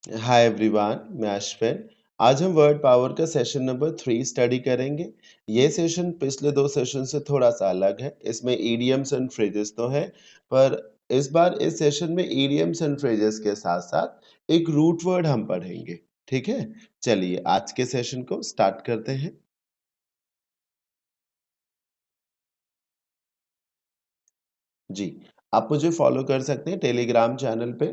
Hi everyone, मैं अश्विन। आज हम वर्ड पावर का सेशन नंबर 3 स्टडी करेंगे। ये सेशन पिछले 2 सेशन से थोड़ा-सा अलग है। इसमें इडियम्स एंड फ्रेजेस तो हैं, पर इस बार इस सेशन में इडियम्स एंड फ्रेजेस के साथ-साथ एक रूट वर्ड हम पढ़ेंगे। ठीक है? चलिए आज के सेशन को स्टार्ट करते हैं। जी, आप मुझे फ़ॉलो कर सकते हैं टेलीग्राम चैनल पे।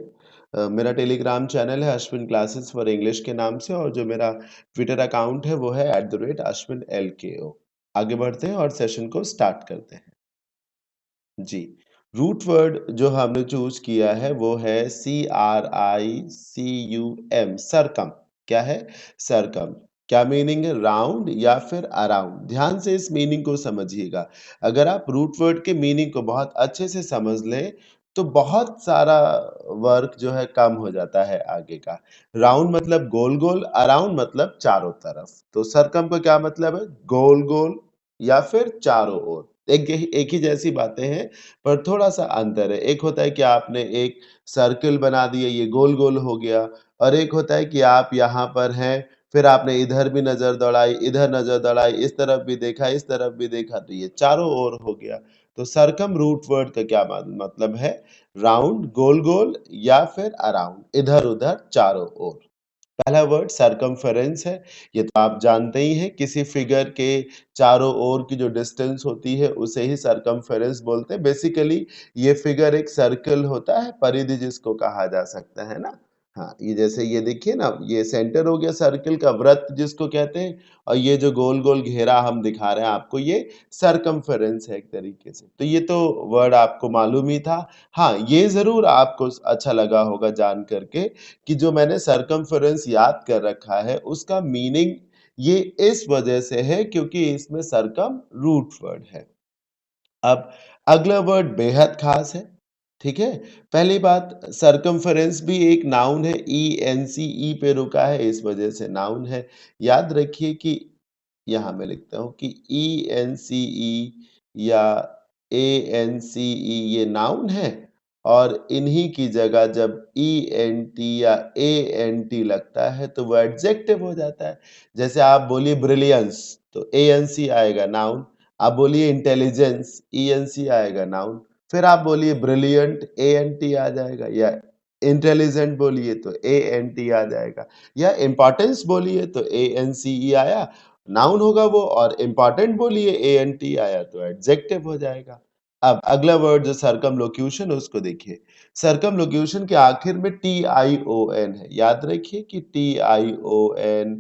मेरा टेलीग्राम चैनल है अश्विन क्लासेस फॉर इंग्लिश के नाम से और जो मेरा ट्विटर अकाउंट है वो है @ashwinLKO। आगे बढ़ते हैं और सेशन को स्टार्ट करते हैं। जी, रूट वर्ड जो हमने चूज़ किया है वो है CRICUM सरकम। क्या है? सरकम। क्या मीनिंग है? राउंड या फिर अराउंड। ध्यान से इस मीनिंग को समझिएगा। अगर आप रूट वर्ड के मीनिंग को बहुत अच्छे से समझ लें, तो बहुत सारा वर्क जो है कम हो जाता है आगे का। राउंड मतलब गोल-गोल, अराउंड मतलब चारों तरफ। तो सरकम का क्या मतलब है? गोल-गोल या फिर चारों ओर। एक ही जैसी बातें हैं, पर थोड़ा-सा अंतर है। एक होता है कि आपने एक सर्किल बना दिया, ये गोल-गोल हो गया और एक होता है कि आप यहाँ पर हैं, फिर आपने इधर भी नज़र दौड़ाई, इधर नज़र दौड़ाई, इस तरफ भी देखा, इस तरफ भी देखा, तो ये चारों ओर हो गया। तो सर्कम रूट वर्ड का क्या मतलब है? राउंड, गोल-गोल या फिर अराउंड, इधर-उधर चारों ओर। पहला वर्ड सरकमफेरेंस है। ये तो आप जानते ही हैं, किसी फिगर के चारों ओर की जो डिस्टेंस होती है, उसे ही सरकमफेरेंस बोलते हैं। बेसिकली ये फिगर एक सर्कल होता है, परिधि जिसको कहा जा सकता है ना? हाँ, ये जैसे ये देखिए ना, ये सेंटर हो गया सर्कल का, वृत्त जिसको कहते हैं और ये जो गोल-गोल घेरा हम दिखा रहे हैं आपको, ये सरकमफेरेंस है एक तरीके से। तो ये तो वर्ड आपको मालूम ही था। हाँ, ये ज़रूर आपको अच्छा लगा होगा जान कर के कि जो मैंने सरकमफेरेंस याद कर रखा है, उसका मीनिंग ये इस वजह से है क्योंकि इसमें सरकम रूट वर्ड है। अब अगला वर्ड बेहद ख़ास है, ठीक है? पहली बात सरकमफेरेंस भी एक नाउन है, ENCE पे रुका है इस वजह से नाउन है। याद रखिए कि यहाँ मैं लिखता हूँ कि ENCE या ANCE ये नाउन है और इन्हीं की जगह जब ENT या ANT लगता है तो वो एडजेक्टिव हो जाता है। जैसे आप बोलिए ब्रिलियंस तो ANC आएगा नाउन, आप बोलिए इंटेलिजेंस ENC आएगा नाउन, फिर आप बोलिए ब्रिलियंट ANT आ जाएगा या इंटेलिजेंट बोलिए तो ANT आ जाएगा या इम्पोर्टेंस बोलिए तो ANCE आया, नाउन होगा वो और इम्पोर्टेंट बोलिए ANT आया तो एडजेक्टिव हो जाएगा। अब अगला वर्ड जो सर्कमलोक्यूशन उसको देखिए। सर्कमलोक्यूशन के आखिर में TION है। याद रखिए कि TION,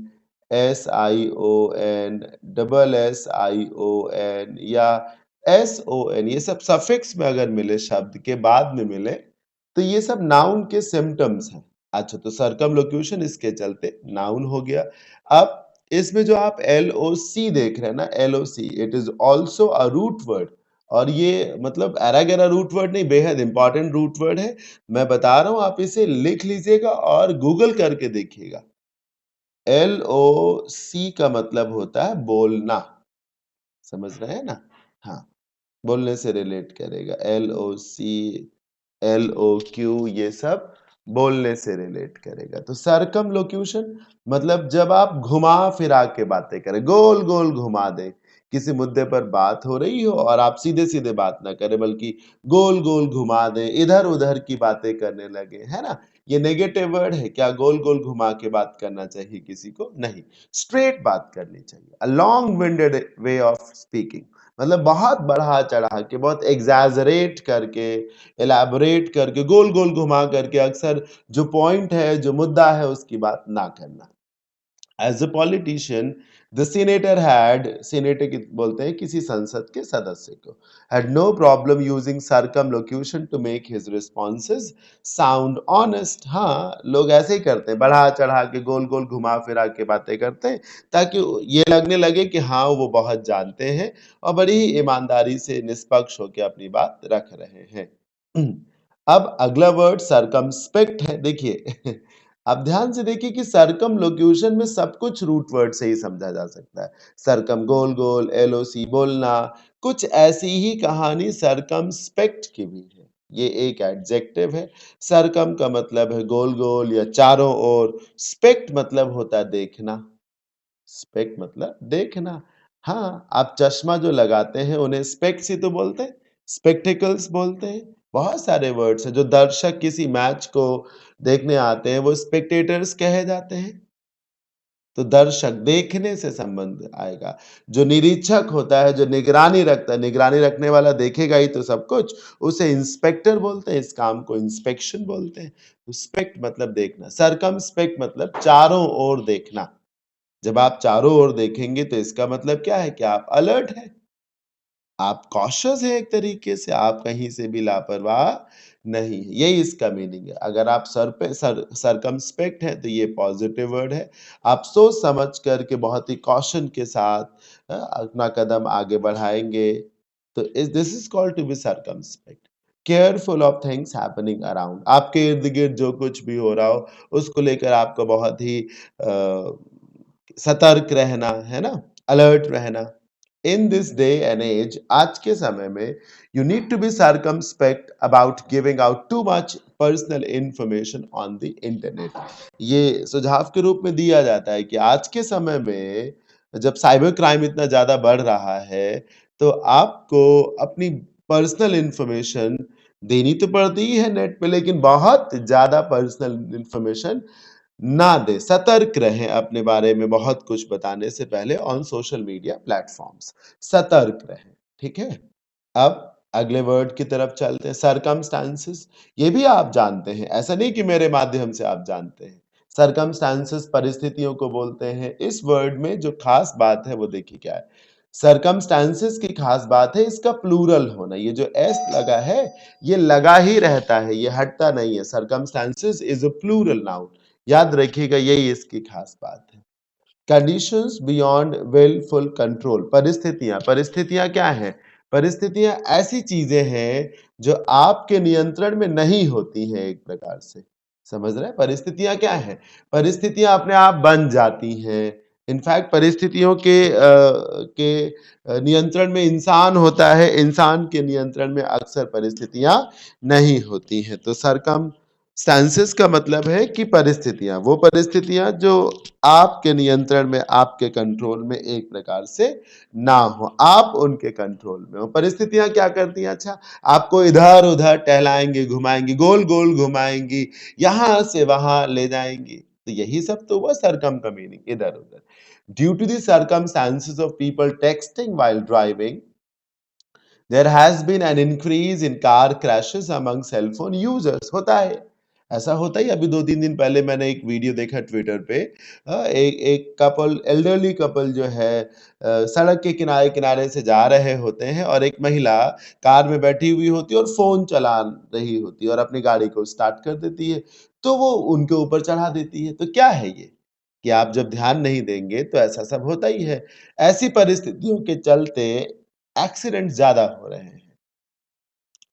SION, डबल SION या SON ये सब सफिक्स में अगर मिले शब्द के बाद में मिले, तो ये सब नाउन के सिम्पटम्स हैं। अच्छा तो सर्कमलोक्यूशन इसके चलते नाउन हो गया। अब इसमें जो आप LOC देख रहे हैं ना LOC it is also a root word और ये मतलब ऐरा-गैरा रूट वर्ड नहीं बेहद इम्पोर्टेंट रूट वर्ड है। मैं बता रहा हूँ आप इसे लिख लीजिएगा और गूगल करके देखिएगा। LOC का मतलब होता है बोलना, समझ रहे हैं ना? हाँ, बोलने से रिलेट करेगा। LOC, LOQ ये सब बोलने से रिलेट करेगा। तो सर्कमलोक्यूशन मतलब जब आप घुमा-फिरा के बातें करें, गोल-गोल घुमा दें। किसी मुद्दे पर बात हो रही हो और आप सीधे-सीधे बात ना करें बल्कि गोल-गोल घुमा दें, इधर-उधर की बातें करने लगें, है ना? ये नेगेटिव वर्ड है, क्या गोल-गोल घुमा के बात करना चाहिए किसी को? नहीं, स्ट्रेट बात करनी चाहिए। A long winded way of speaking मतलब बहुत बढ़ा-चढ़ा के, बहुत एक्ज़ैजरेट करके, इलैबोरेट करके, गोल-गोल घुमा करके अक्सर जो पॉइंट है, जो मुद्दा है, उसकी बात ना करना। As a politician, the senator had senator की बोलते हैं किसी संसद के सदस्य को had no problem using circumlocution to make his responses sound honest। हाँ, लोग ऐसे ही करते हैं, बढ़ा चढ़ा के गोल गोल घुमा फिरा के बातें करते हैं ताकि ये लगने लगे कि हाँ वो बहुत जानते हैं और बड़ी ही ईमानदारी से निष्पक्ष होकर अपनी बात रख रहे हैं। अब अगला वर्ड सरकमस्पेक्ट है। देखिए अब ध्यान से देखिए कि सर्कमलोक्यूशन में सब कुछ रूट वर्ड से ही समझा जा सकता है। सरकम गोल गोल, LOC बोलना, कुछ ऐसी ही कहानी सर्कमस्पेक्ट की भी है। ये एक एडजेक्टिव है। सरकम का मतलब है गोल-गोल या चारों ओर। स्पेक्ट मतलब होता है देखना। स्पेक्ट मतलब देखना। हाँ, आप चश्मा जो लगाते हैं उन्हें स्पेक्स ही तो बोलते हैं, स्पेक्टेकल्स बोलते हैं। बहुत सारे वर्ड्स हैं जो दर्शक किसी मैच को देखने आते हैं, वो स्पेक्टेटर्स कहे जाते हैं। तो दर्शक देखने से संबंध आएगा। जो निरीक्षक होता है, जो निगरानी रखता है, निगरानी रखने वाला देखेगा ही तो सब कुछ, उसे इंस्पेक्टर बोलते हैं, इस काम को इंस्पेक्शन बोलते हैं। तो स्पेक्ट मतलब देखना, सरकमस्पेक्ट मतलब चारों ओर देखना। जब आप चारों ओर देखेंगे तो इसका मतलब क्या है कि आप अलर्ट हैं, आप कॉशियस हैं एक तरीके से, आप कहीं से भी लापरवाह नहीं हैं, यही इसका मीनिंग है। अगर आप सरकमस्पेक्ट हैं तो ये पॉजिटिव वर्ड है। आप सोच समझ कर के बहुत ही कॉशन के साथ अपना कदम आगे बढ़ाएँगे, तो इस this is called to be circumspect. Careful of things happening around, आपके इर्द-गिर्द जो कुछ भी हो रहा हो, उसको लेकर आपको बहुत ही सतर्क रहना, है ना? अलर्ट रहना। In this day and age, आज के समय में, you need to be circumspect about giving out too much personal information on the internet. ये सुझाव के रूप में दिया जाता है कि आज के समय में जब साइबर क्राइम इतना ज़्यादा बढ़ रहा है, तो आपको अपनी पर्सनल इन्फॉर्मेशन देनी तो पड़ती ही है नेट पे, लेकिन बहुत ज़्यादा पर्सनल इन्फॉर्मेशन ना दें, सतर्क रहें अपने बारे में बहुत कुछ बताने से पहले ऑन सोशल मीडिया प्लेटफ़ॉर्म्स, सतर्क रहें, ठीक है? अब अगले वर्ड की तरफ चलते हैं, सर्कमस्टेंसेस। ये भी आप जानते हैं, ऐसा नहीं कि मेरे माध्यम से आप जानते हैं। सर्कमस्टेंसेस परिस्थितियों को बोलते हैं। इस वर्ड में जो खास बात है वो देखिए क्या है। सर्कमस्टेंसेस की खास बात है इसका प्लूरल होना। ये जो एस लगा है, ये लगा ही रहता है, ये हटता नहीं है। Circumstances is a plural noun. याद रखिएगा, यही इसकी खास बात है। कंडीशंस बियॉन्ड विलफुल कंट्रोल, परिस्थितियां क्या हैं? परिस्थितियां ऐसी चीजें हैं जो आपके नियंत्रण में नहीं होती हैं, एक प्रकार से समझ रहे हैं? परिस्थितियां क्या हैं? परिस्थितियां अपने आप बन जाती हैं। इनफैक्ट परिस्थितियों के नियंत्रण में इंसान होता है, इंसान के नियंत्रण में अक्सर परिस्थितियां नहीं होती हैं। तो सरकम स्टेंसेस का मतलब है कि परिस्थितियां, वो परिस्थितियां जो आपके नियंत्रण में, आपके कंट्रोल में एक प्रकार से ना हो, आप उनके कंट्रोल में हो। परिस्थितियां क्या करती हैं? अच्छा, आपको इधर-उधर टहलाएंगी, घुमाएंगी, गोल-गोल घुमाएंगी, यहां से वहां ले जाएंगी। तो यही सब तो हुआ सरकम का मीनिंग, इधर-उधर। Due to the circumstances of people texting while driving, there has been an increase in car crashes among cell phone users। होता है, ऐसा होता ही। अभी 2-3 दिन पहले मैंने एक वीडियो देखा ट्विटर पे। एक एक कपल, एल्डरली कपल जो है, सड़क के किनारे-किनारे से जा रहे होते हैं और एक महिला कार में बैठी हुई होती है और फ़ोन चला रही होती है और अपनी गाड़ी को स्टार्ट कर देती है, तो वो उनके ऊपर चढ़ा देती है। तो क्या है ये? कि आप जब ध्यान नहीं देंगे तो ऐसा सब होता ही है। ऐसी परिस्थितियों के चलते एक्सीडेंट ज़्यादा हो रहे हैं।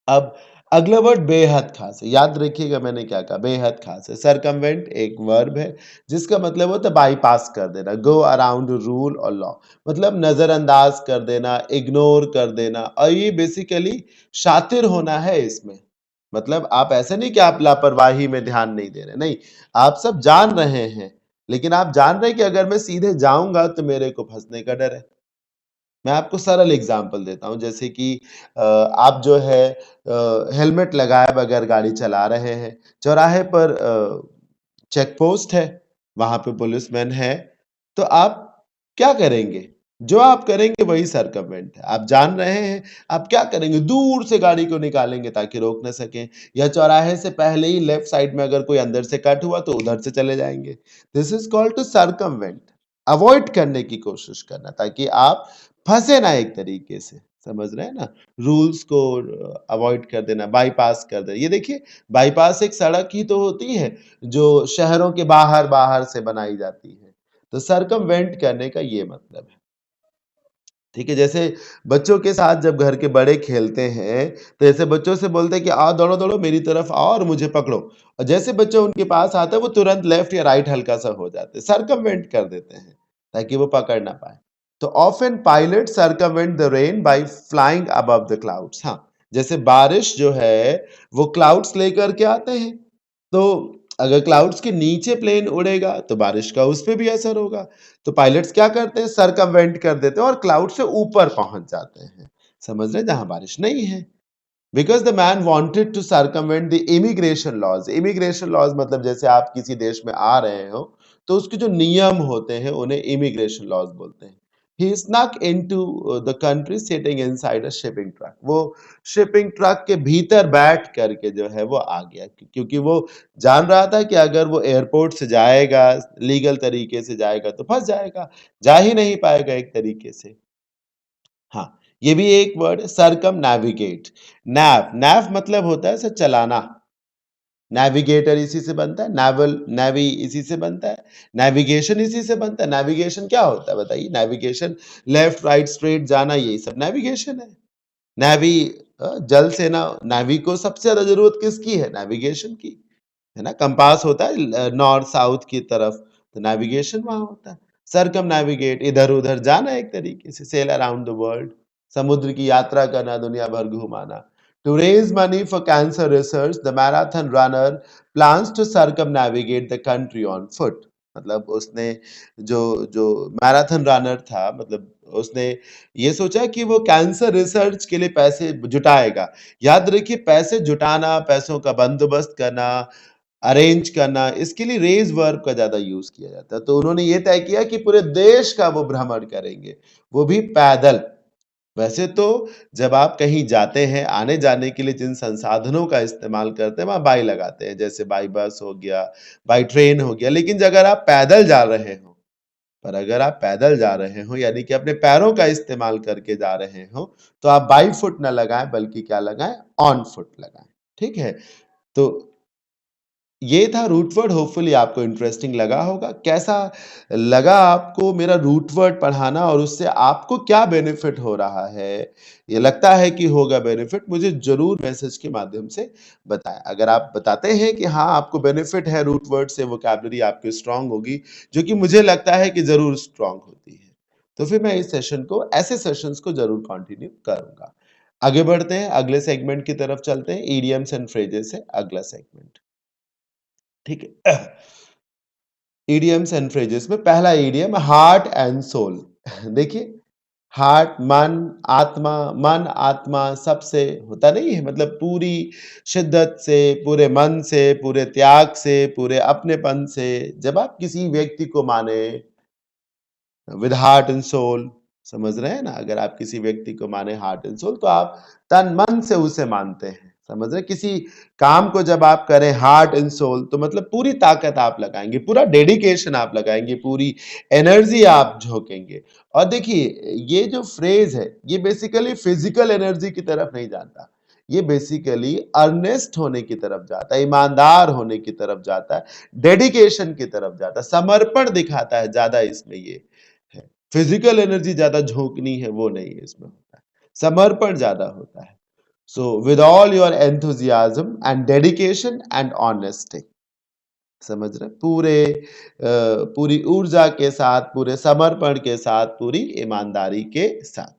अब अगला वर्ड बेहद ख़ास है, याद रखिएगा मैंने क्या कहा, बेहद ख़ास है। सर्कमवेंट एक वर्ब है जिसका मतलब होता है बाईपास कर देना, गो अराउंड रूल और लॉ, मतलब नज़रअंदाज कर देना, इग्नोर कर देना। और ये बेसिकली शातिर होना है इसमें। मतलब आप ऐसा नहीं कि आप लापरवाही में ध्यान नहीं दे रहे, नहीं, आप सब जान रहे हैं, लेकिन आप जान रहे हैं कि अगर मैं सीधे जाऊँगा तो मेरे को फँसने का डर है। मैं आपको सरल एग्ज़ाम्पल देता हूँ, जैसे कि आप जो है हेलमेट लगाए बगैर गाड़ी चला रहे हैं, चौराहे पर चेक पोस्ट है, वहाँ पे पुलिसमैन है, तो आप क्या करेंगे? जो आप करेंगे वही सर्कमवेंट है। आप जान रहे हैं, आप क्या करेंगे? दूर से गाड़ी को निकालेंगे ताकि रोक ना सकें, या चौराहे से पहले ही लेफ्ट साइड में अगर कोई अंदर से कट हुआ तो उधर से चले जाएँगे। This is called to circumvent, avoid करने की कोशिश करना ताकि आप फँसे ना एक तरीके से, समझ रहे हैं ना? रूल्स को अवॉइड कर देना, बाईपास कर देना। ये देखिए, बाईपास एक सड़क ही तो होती है जो शहरों के बाहर-बाहर से बनाई जाती है। तो सर्कमवेंट करने का ये मतलब है। ठीक है? जैसे बच्चों के साथ जब घर के बड़े खेलते हैं, तो ऐसे बच्चों से बोलते हैं कि आओ दौड़ो-दौड़ो मेरी तरफ आओ और मुझे पकड़ो। और जैसे बच्चा उनके पास आता है, वो तुरंत लेफ्ट या राइट हल्का-सा हो जाते हैं, सर्कमवेंट कर देते हैं, ताकि वो पकड़ ना पाएँ। तो often pilot circumvent the rain by flying above the clouds. हाँ, जैसे बारिश जो है वो क्लाउड्स लेकर के आते हैं, तो अगर क्लाउड्स के नीचे प्लेन उड़ेगा तो बारिश का उस पे भी असर होगा। तो पायलट्स क्या करते हैं, सरकमवेंट कर देते हैं और क्लाउड से ऊपर पहुंच जाते हैं, समझ रहे हैं, जहां बारिश नहीं है। Because the man wanted to circumvent the immigration laws. Immigration laws मतलब जैसे आप किसी देश में आ रहे हो तो उसके जो नियम होते हैं उन्हें इमिग्रेशन लॉज बोलते हैं। He snuck into the country sitting inside a shipping truck. वो शिपिंग ट्रक के भीतर बैठ करके जो है वो आ गया, क्योंकि वो जान रहा था कि अगर वो एयरपोर्ट से जाएगा, लीगल तरीके से जाएगा तो फंस जाएगा, जा ही नहीं पाएगा एक तरीके से। हाँ, ये भी एक वर्ड है, सरकमनैविगेट। नैव, नैव मतलब होता है सर चलाना। नेविगेटर इसी से बनता है, नेवल, नेवी इसी से बनता है, नेविगेशन इसी से बनता है। नेविगेशन क्या होता है बताइए? नेविगेशन लेफ्ट, राइट, स्ट्रेट जाना, यही सब नेविगेशन है। नेवी जल सेना, नेवी को सबसे ज़्यादा ज़रूरत किसकी है? नेविगेशन की, है ना? कंपास होता है नॉर्थ साउथ की तरफ, तो नेविगेशन वहाँ होता है। सरकमनैविगेट, इधर-उधर जाना एक तरीके से, सेल अराउंड द वर्ल्ड, समुद्र की यात्रा करना, दुनिया भर घुमाना। To raise money for cancer research, the marathon runner plans to circumnavigate the country on foot. मतलब उसने जो जो मैराथन रनर था, मतलब उसने ये सोचा कि वो कैंसर रिसर्च के लिए पैसे जुटाएगा। याद रखिए, पैसे जुटाना, पैसों का बंदोबस्त करना, अरेंज करना, इसके लिए रेज़ वर्ब का ज़्यादा यूज़ किया जाता है। तो उन्होंने ये तय किया कि पूरे देश का वो भ्रमण करेंगे, वो भी पैदल। वैसे तो जब आप कहीं जाते हैं, आने-जाने के लिए जिन संसाधनों का इस्तेमाल करते हैं, वहाँ बाई लगाते हैं, जैसे बाई बस हो गया, बाई ट्रेन हो गया। लेकिन अगर आप पैदल जा रहे हो, पर अगर आप पैदल जा रहे हो, यानी कि अपने पैरों का इस्तेमाल करके जा रहे हो, तो आप बाई फुट ना लगाएँ, बल्कि क्या लगाएँ? ऑन फुट लगाएँ, ठीक है? तो ये था रूट वर्ड, होपफुली आपको इंटरेस्टिंग लगा होगा। कैसा लगा आपको मेरा रूट वर्ड पढ़ाना और उससे आपको क्या बेनिफिट हो रहा है? ये लगता है कि होगा बेनिफिट, मुझे ज़रूर मैसेज के माध्यम से बताएँ। अगर आप बताते हैं कि हाँ, आपको बेनिफिट है रूट वर्ड से, वोकैब्युलरी आपकी स्ट्रॉन्ग होगी, जो कि मुझे लगता है कि ज़रूर स्ट्रॉन्ग होती है। तो फिर मैं इस सेशन को, ऐसे सेशंस को ज़रूर कंटिन्यू करूँगा। आगे बढ़ते हैं, अगले सेगमेंट की तरफ चलते हैं, इडियम्स एंड फ्रेजेस है अगला सेगमेंट। ठीक है। इडियम्स एंड फ्रेजेस में पहला इडियम हार्ट एंड सोल। देखिए, हार्ट मन, आत्मा, मन आत्मा सबसे होता नहीं है, मतलब पूरी शिद्दत से, पूरे मन से, पूरे त्याग से, पूरे अपनेपन से जब आप किसी व्यक्ति को माने विद हार्ट एंड सोल, समझ रहे हैं ना? अगर आप किसी व्यक्ति को माने हार्ट एंड सोल, तो आप तन मन से उसे मानते हैं, समझ रहे हैं? किसी काम को जब आप करें हार्ट एंड सोल, तो मतलब पूरी ताकत आप लगाएंगे, पूरा डेडिकेशन आप लगाएंगे, पूरी एनर्जी आप झोंकेंगे। और देखिए, ये जो फ्रेज है, ये बेसिकली फिजिकल एनर्जी की तरफ नहीं जाता, ये बेसिकली अर्नेस्ट होने की तरफ जाता है, ईमानदार होने की तरफ जाता है, डेडिकेशन की तरफ जाता है, समर्पण दिखाता है ज्यादा इसमें ये है। फिजिकल एनर्जी ज्यादा झोंकनी है वो नहीं है इसमें होता है, समर्पण ज्यादा होता है। So with all your enthusiasm and dedication and honesty, समझ रहे, पूरी ऊर्जा के साथ, पूरे समर्पण के साथ, पूरी ईमानदारी के साथ,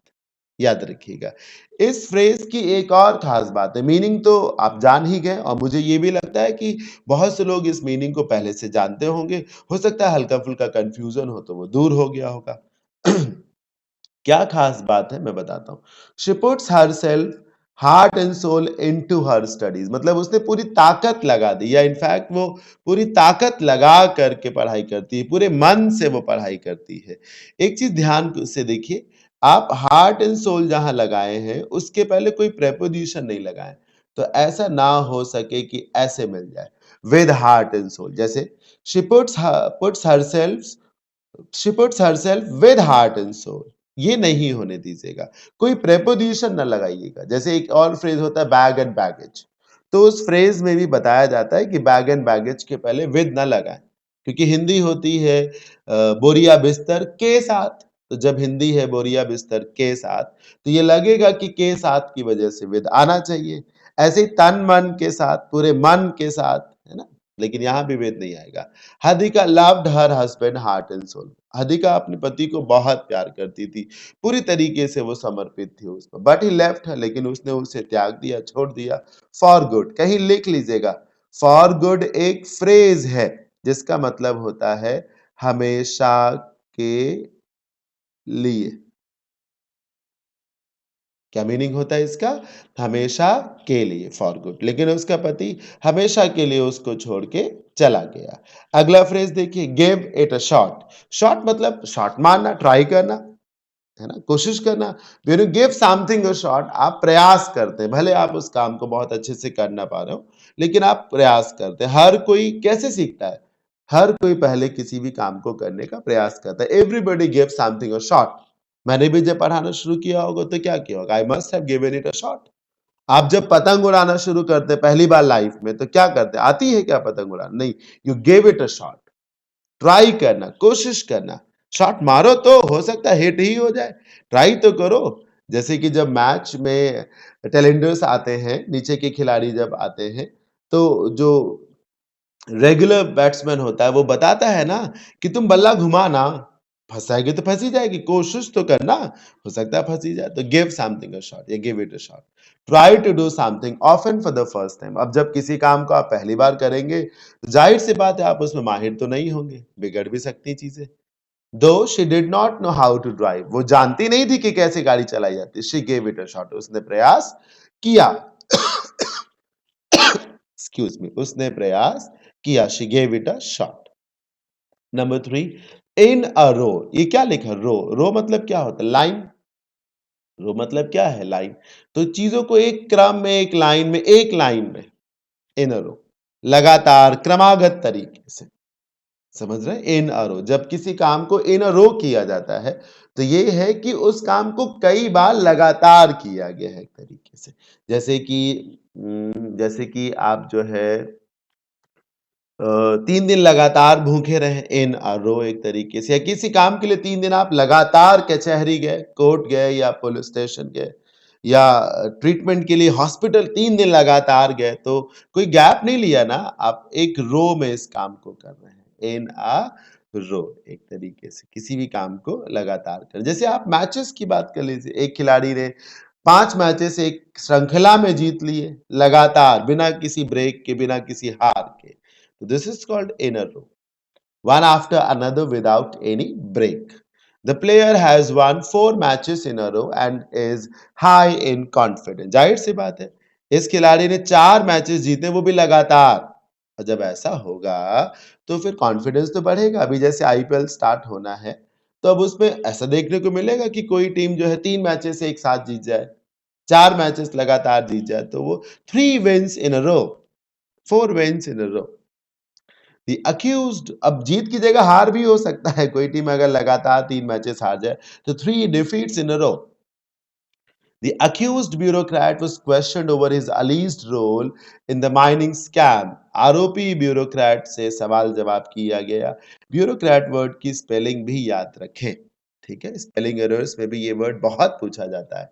याद रखिएगा। इस फ्रेज की एक और खास बात है, मीनिंग तो आप जान ही गए और मुझे ये भी लगता है कि बहुत से लोग इस मीनिंग को पहले से जानते होंगे। हो सकता है हल्का फुल्का कंफ्यूजन हो तो वो दूर हो गया होगा। क्या खास बात है मैं बताता हूँ। She puts herself heart and soul into her studies, मतलब उसने पूरी ताकत लगा दी, या इनफैक्ट वो पूरी ताकत लगा करके पढ़ाई करती है, पूरे मन से वो पढ़ाई करती है। एक चीज ध्यान से देखिए, आप हार्ट एंड सोल जहां लगाए हैं उसके पहले कोई प्रेपोजिशन नहीं लगाए, तो ऐसा ना हो सके कि ऐसे मिल जाए विद हार्ट एंड सोल, जैसे she puts herself, she puts herself with heart and soul, ये नहीं होने दीजिएगा। कोई प्रेपोजिशन ना लगाइएगा। जैसे एक और फ्रेज होता है बैग एंड बैगेज, तो उस फ्रेज में भी बताया जाता है कि बैग एंड बैगेज के पहले विद ना लगाएं, क्योंकि हिंदी होती है बोरिया बिस्तर के साथ। तो जब हिंदी है बोरिया बिस्तर के साथ, तो ये लगेगा कि के साथ की वजह से विद आना चाहिए। ऐसे ही तन मन के साथ, पूरे मन के साथ, है ना? लेकिन यहाँ विभेद नहीं आएगा। Hadika loved her husband heart and soul. Hadika अपने पति को बहुत प्यार करती थी, पूरी तरीके से वो समर्पित थी उसको। बट ही लेफ्ट हर, लेकिन उसने उसे त्याग दिया, छोड़ दिया। फॉर गुड, कहीं लिख लीजिएगा। फॉर गुड एक फ्रेज है जिसका मतलब होता है हमेशा के लिए। क्या मीनिंग होता है इसका? हमेशा के लिए, फॉर गुड। लेकिन उसका पति हमेशा के लिए उसको छोड़ के चला गया। अगला फ्रेज देखिए, give it a shot. Shot मतलब शॉट मारना, ट्राई करना, है ना, कोशिश करना। When you give something a shot, आप प्रयास करते हैं। भले आप उस काम को बहुत अच्छे से कर ना पा रहे हो, लेकिन आप प्रयास करते हैं। हर कोई कैसे सीखता है? हर कोई पहले किसी भी काम को करने का प्रयास करता है। Everybody give something a shot. मैंने भी जब पढ़ाना शुरू किया होगा तो क्या किया होगा? I must have given it a shot. आप जब पतंग उड़ाना शुरू करते हैं पहली बार लाइफ में, तो क्या करते हैं? आती है क्या पतंग उड़ाना? नहीं, you give it a shot. Try करना, कोशिश करना। शॉट मारो तो हो सकता है हिट ही हो जाए, ट्राई तो करो। जैसे कि जब मैच में टेलेंडर्स आते हैं, नीचे के खिलाड़ी जब आते हैं, तो जो रेगुलर बैट्समैन होता है वो बताता है ना कि तुम बल्ला घुमाना, फंसाएगी तो फंसी जाएगी, कोशिश तो करना, हो सकता है फंसी जाए। तो गिव समथिंग अ शॉट या give it a shot. Try to do something often for the first time. अब जब किसी काम को आप पहली बार करेंगे तो जाहिर सी बात है आप उसमें माहिर तो नहीं होंगे, बिगड़ भी सकती चीजें। Though she did not know how to drive, वो जानती नहीं थी कि कैसे गाड़ी चलाई जाती। She gave it a shot, उसने प्रयास किया। एक्सक्यूज मी, उसने प्रयास किया। She gave it a shot. Number 3, in a row. ये क्या लिखा? रो। रो मतलब क्या होता है? लाइन। रो मतलब क्या है? लाइन। तो चीजों को एक क्रम में, एक लाइन में, एक लाइन में, इन अ रो, लगातार क्रमागत तरीके से। समझ रहे हैं? इन अ रो, जब किसी काम को इन अ रो किया जाता है तो ये है कि उस काम को कई बार लगातार किया गया है एक तरीके से। जैसे कि आप जो है 3 दिन लगातार भूखे रहे, इन अ रो एक तरीके से। या किसी काम के लिए 3 दिन आप लगातार कचहरी गए, कोर्ट गए या पुलिस स्टेशन गए, या ट्रीटमेंट के लिए हॉस्पिटल 3 दिन लगातार गए, तो कोई गैप नहीं लिया ना, आप एक रो में इस काम को कर रहे हैं। इन अ रो एक तरीके से किसी भी काम को लगातार कर। जैसे आप मैचेस की बात कर लीजिए, एक खिलाड़ी ने 5 मैचेस एक श्रृंखला में जीत लिए, लगातार, बिना किसी ब्रेक के, बिना किसी हार के। This is called in a row, one after another without any break. The player has won 4 matches in a row and is high in confidence. जाहिर सी बात है, इस खिलाड़ी ने 4 मैचेस जीते, वो भी लगातार। और जब ऐसा होगा तो फिर कॉन्फिडेंस तो बढ़ेगा। अभी जैसे आईपीएल स्टार्ट होना है, तो अब उसमें ऐसा देखने को मिलेगा कि कोई टीम जो है 3 मैचेस एक साथ जीत जाए, 4 मैचेस लगातार जीत जाए, तो वो 3 wins in a row, 4 wins in a row। The accused, अब जीत की जगह हार भी हो सकता है। कोई टीम अगर लगातार 3 मैचेस हार जाए तो 3 defeats in a row. The accused bureaucrat was questioned over his alleged role in the mining scam. आरोपी ब्यूरोक्रेट से सवाल जवाब किया गया। ब्यूरोक्रेट वर्ड की स्पेलिंग भी याद रखें, ठीक है? स्पेलिंग एरर्स में भी ये वर्ड बहुत पूछा जाता है।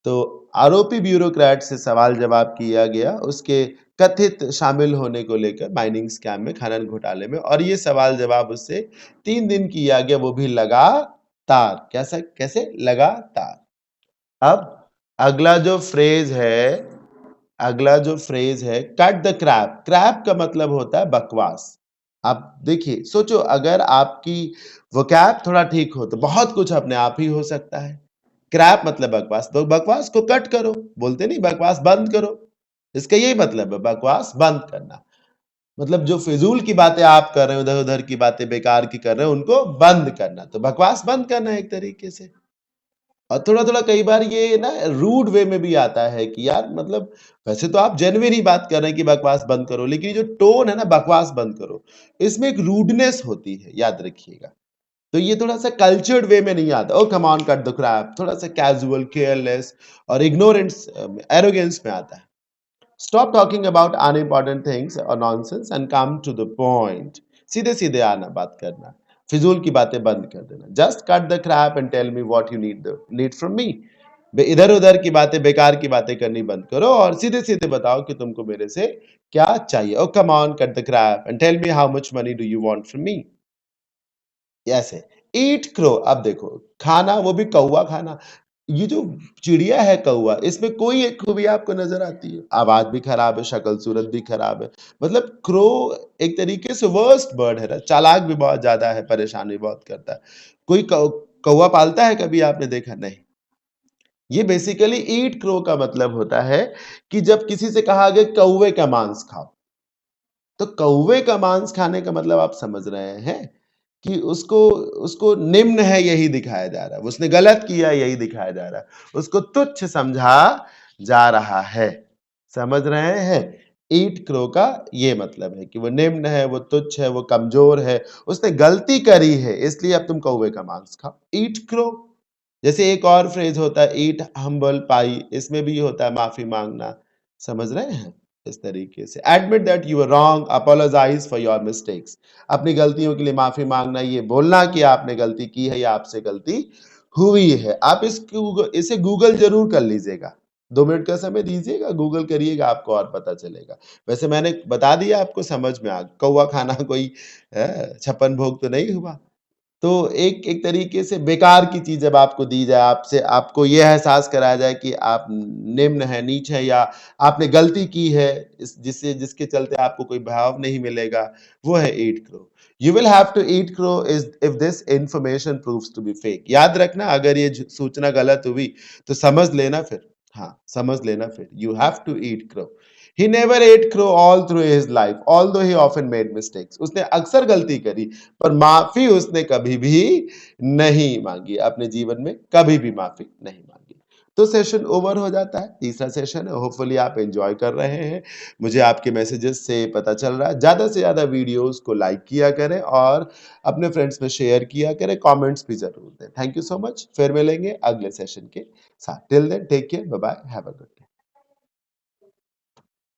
तो आरोपी ब्यूरोक्रेट से सवाल जवाब किया गया उसके कथित शामिल होने को लेकर माइनिंग स्कैम में, खनन घोटाले में, और ये सवाल जवाब उससे 3 दिन किया गया, वो भी लगातार। कैसा? कैसे? लगातार। अब अगला जो फ्रेज है कट द क्रैप। क्रैप का मतलब होता है बकवास। आप देखिए, सोचो, अगर आपकी वोकैब थोड़ा ठीक हो तो बहुत कुछ अपने आप ही हो सकता है। क्रैप मतलब बकवास, तो बकवास को कट करो, बोलते नहीं बकवास बंद करो। इसका यही मतलब है, बकवास बंद करना। मतलब जो फिजूल की बातें आप कर रहे हैं, उधर उधर की बातें बेकार की कर रहे हैं, उनको बंद करना। तो बकवास बंद करना है एक तरीके से। और थोड़ा थोड़ा कई बार ये ना रूड वे में भी आता है कि यार, मतलब वैसे तो आप जेन्युइन ही बात कर रहे हैं कि बकवास बंद करो, लेकिन ये जो टोन है ना, बकवास बंद करो, इसमें एक रूडनेस होती है, याद रखिएगा। तो ये थोड़ा-सा कल्चर्ड वे में नहीं आता। Oh come on cut the crap, थोड़ा-सा कैजुअल, केयरलेस और इग्नोरेंस, एरोगेंस में आता है। Stop talking about unimportant things और nonsense and come to the point. सीधे-सीधे आना, बात करना। फिजूल की बातें बंद कर देना। Just cut the crap and tell me what you need from me. इधर-उधर की बातें, बेकार की बातें करनी बंद करो और सीधे-सीधे बताओ कि तुमको मेरे से क्या चाहिए? Oh come on cut the crap and tell me how much money do you want from me? ऐसे। ईट क्रो, अब देखो खाना, वो भी कौवा खाना। ये जो चिड़िया है कौवा, इसमें कोई एक खूबी आपको नज़र आती है? आवाज़ भी खराब है, शक्ल-सूरत भी खराब है। मतलब क्रो एक तरीके से वर्स्ट बर्ड है ना, चालाक भी बहुत ज़्यादा है, परेशान भी बहुत करता है। कोई कौवा पालता है कभी आपने देखा? नहीं। ये बेसिकली ईट क्रो का मतलब होता है कि जब किसी से कहा गया कौवे का मांस खाओ, तो कौवे का मांस खाने का मतलब आप समझ रहे हैं कि उसको उसको निम्न है यही दिखाया जा रहा है, उसने गलत किया यही दिखाया जा रहा है, उसको तुच्छ समझा जा रहा है। समझ रहे हैं? ईट क्रो का ये मतलब है कि वो निम्न है, वो तुच्छ है, वो कमजोर है, उसने गलती करी है, इसलिए अब तुम कौवे का मांस खाओ। ईट क्रो। जैसे एक और फ्रेज होता है ईट हम्बल पाई, इसमें भी होता है माफी मांगना। समझ रहे हैं? इस तरीके से admit that you are wrong, apologize for your mistakes. अपनी गलतियों के लिए माफी मांगना, ये बोलना कि आपने गलती की है या आपसे गलती हुई है। आप इसे गूगल जरूर कर लीजिएगा, 2 मिनट का समय दीजिएगा, गूगल करिएगा, आपको और पता चलेगा। वैसे मैंने बता दिया, आपको समझ में आ, कौवा खाना कोई छप्पन भोग तो नहीं हुआ। तो एक एक तरीके से बेकार की चीज़ जब आपको दी जाए, आपसे आपको ये एहसास कराया जाए कि आप निम्न हैं, नीच हैं, या आपने गलती की है, जिससे जिसके चलते आपको कोई भाव नहीं मिलेगा, वो है eat crow. You will have to eat crow is if this information proves to be fake. याद रखना, अगर ये सूचना गलत हुई तो समझ लेना फिर, हाँ समझ लेना फिर, you have to eat crow. He never ate crow all through his life, although he often made mistakes. उसने अक्सर गलती करी, पर माफी उसने कभी भी नहीं मांगी, अपने जीवन में कभी भी माफी नहीं मांगी। तो सेशन ओवर हो जाता है, तीसरा सेशन है। होपफुली आप एंजॉय कर रहे हैं, मुझे आपके मैसेजेस से पता चल रहा है। ज्यादा से ज्यादा वीडियोस को लाइक किया करें और अपने फ्रेंड्स में शेयर किया करें, कमेंट्स भी जरूर दें। थैंक यू सो मच, फिर मिलेंगे अगले सेशन के साथ। Till then take care, bye bye, have a good